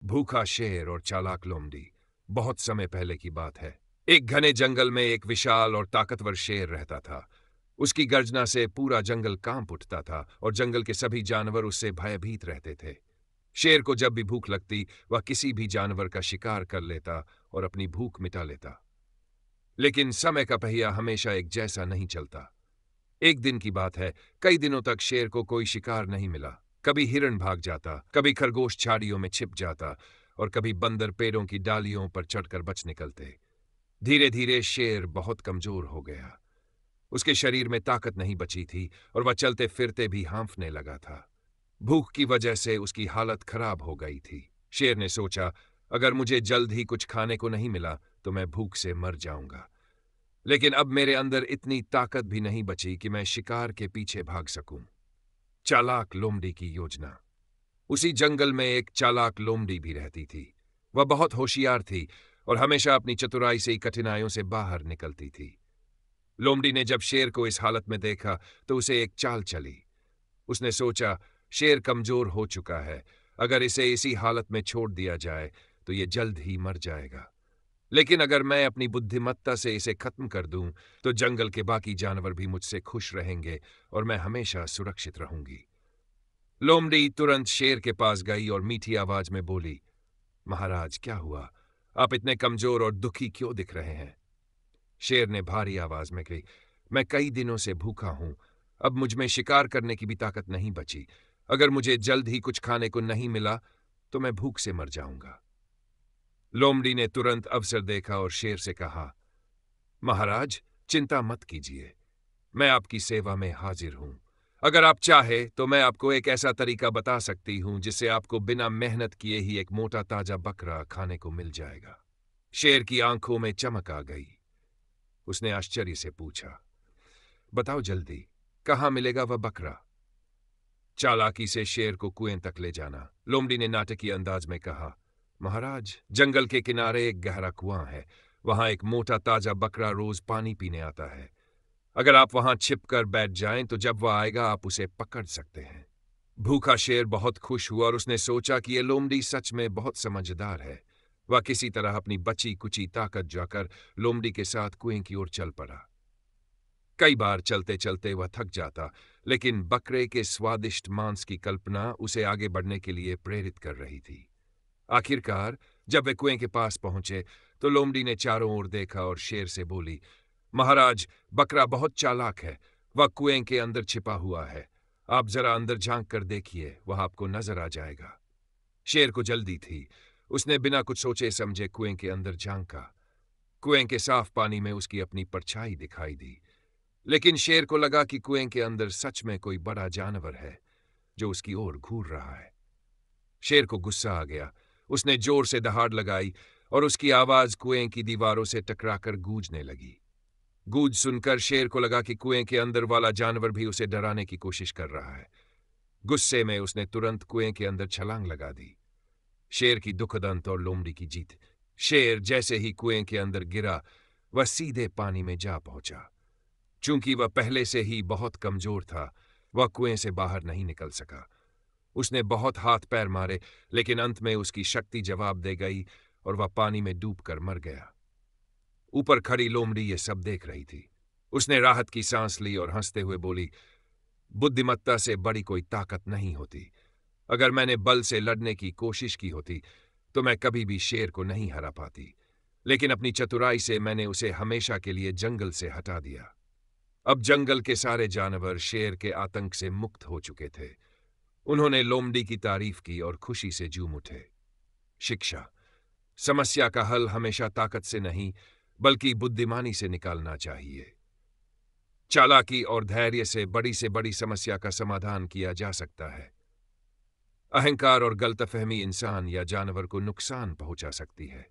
भूखा शेर और चालाक लोमड़ी। बहुत समय पहले की बात है। एक घने जंगल में एक विशाल और ताकतवर शेर रहता था। उसकी गर्जना से पूरा जंगल कांप उठता था और जंगल के सभी जानवर उससे भयभीत रहते थे। शेर को जब भी भूख लगती, वह किसी भी जानवर का शिकार कर लेता और अपनी भूख मिटा लेता। लेकिन समय का पहिया हमेशा एक जैसा नहीं चलता। एक दिन की बात है, कई दिनों तक शेर को कोई शिकार नहीं मिला। कभी हिरण भाग जाता, कभी खरगोश झाड़ियों में छिप जाता और कभी बंदर पेड़ों की डालियों पर चढ़कर बच निकलते। धीरे धीरे शेर बहुत कमजोर हो गया। उसके शरीर में ताकत नहीं बची थी और वह चलते फिरते भी हांफने लगा था। भूख की वजह से उसकी हालत खराब हो गई थी। शेर ने सोचा, अगर मुझे जल्द ही कुछ खाने को नहीं मिला तो मैं भूख से मर जाऊंगा। लेकिन अब मेरे अंदर इतनी ताकत भी नहीं बची कि मैं शिकार के पीछे भाग सकूं। चालाक लोमड़ी की योजना। उसी जंगल में एक चालाक लोमड़ी भी रहती थी। वह बहुत होशियार थी और हमेशा अपनी चतुराई से ही कठिनाइयों से बाहर निकलती थी। लोमड़ी ने जब शेर को इस हालत में देखा तो उसे एक चाल चली। उसने सोचा, शेर कमजोर हो चुका है। अगर इसे इसी हालत में छोड़ दिया जाए तो ये जल्द ही मर जाएगा। लेकिन अगर मैं अपनी बुद्धिमत्ता से इसे खत्म कर दूं तो जंगल के बाकी जानवर भी मुझसे खुश रहेंगे और मैं हमेशा सुरक्षित रहूंगी। लोमड़ी तुरंत शेर के पास गई और मीठी आवाज में बोली, महाराज, क्या हुआ? आप इतने कमजोर और दुखी क्यों दिख रहे हैं? शेर ने भारी आवाज में कही, मैं कई दिनों से भूखा हूं। अब मुझ में शिकार करने की भी ताकत नहीं बची। अगर मुझे जल्द ही कुछ खाने को नहीं मिला तो मैं भूख से मर जाऊंगा। लोमड़ी ने तुरंत अवसर देखा और शेर से कहा, महाराज, चिंता मत कीजिए, मैं आपकी सेवा में हाजिर हूं। अगर आप चाहे तो मैं आपको एक ऐसा तरीका बता सकती हूं जिससे आपको बिना मेहनत किए ही एक मोटा ताजा बकरा खाने को मिल जाएगा। शेर की आंखों में चमक आ गई। उसने आश्चर्य से पूछा, बताओ जल्दी, कहां मिलेगा वह बकरा? चालाकी से शेर को कुएं तक ले जाना। लोमड़ी ने नाटकीय अंदाज में कहा, महाराज, जंगल के किनारे एक गहरा कुआं है। वहां एक मोटा ताजा बकरा रोज पानी पीने आता है। अगर आप वहां छिपकर बैठ जाएं तो जब वह आएगा आप उसे पकड़ सकते हैं। भूखा शेर बहुत खुश हुआ और उसने सोचा कि यह लोमड़ी सच में बहुत समझदार है। वह किसी तरह अपनी बची कुची ताकत जाकर लोमड़ी के साथ कुएं की ओर चल पड़ा। कई बार चलते चलते वह थक जाता, लेकिन बकरे के स्वादिष्ट मांस की कल्पना उसे आगे बढ़ने के लिए प्रेरित कर रही थी। आखिरकार जब वे कुएं के पास पहुंचे तो लोमड़ी ने चारों ओर देखा और शेर से बोली, महाराज, बकरा बहुत चालाक है। वह कुएं के अंदर छिपा हुआ है। आप जरा अंदर झांक कर देखिए, वह आपको नजर आ जाएगा। शेर को जल्दी थी। उसने बिना कुछ सोचे समझे कुएं के अंदर झांका। कुएं के साफ पानी में उसकी अपनी परछाई दिखाई दी। लेकिन शेर को लगा कि कुएं के अंदर सच में कोई बड़ा जानवर है जो उसकी ओर घूर रहा है। शेर को गुस्सा आ गया। उसने जोर से दहाड़ लगाई और उसकी आवाज कुएं की दीवारों से टकराकर गूंजने लगी। गूंज सुनकर शेर को लगा कि कुएं के अंदर वाला जानवर भी उसे डराने की कोशिश कर रहा है। गुस्से में उसने तुरंत कुएं के अंदर छलांग लगा दी। शेर की दुखद अंत और लोमड़ी की जीत। शेर जैसे ही कुएं के अंदर गिरा, वह सीधे पानी में जा पहुंचा। चूंकि वह पहले से ही बहुत कमजोर था, वह कुएं से बाहर नहीं निकल सका। उसने बहुत हाथ पैर मारे, लेकिन अंत में उसकी शक्ति जवाब दे गई और वह पानी में डूबकर मर गया। ऊपर खड़ी लोमड़ी ये सब देख रही थी। उसने राहत की सांस ली और हंसते हुए बोली, बुद्धिमत्ता से बड़ी कोई ताकत नहीं होती। अगर मैंने बल से लड़ने की कोशिश की होती तो मैं कभी भी शेर को नहीं हरा पाती। लेकिन अपनी चतुराई से मैंने उसे हमेशा के लिए जंगल से हटा दिया। अब जंगल के सारे जानवर शेर के आतंक से मुक्त हो चुके थे। उन्होंने लोमड़ी की तारीफ की और खुशी से झूम उठे। शिक्षा। समस्या का हल हमेशा ताकत से नहीं बल्कि बुद्धिमानी से निकालना चाहिए। चालाकी और धैर्य से बड़ी समस्या का समाधान किया जा सकता है। अहंकार और गलतफहमी इंसान या जानवर को नुकसान पहुंचा सकती है।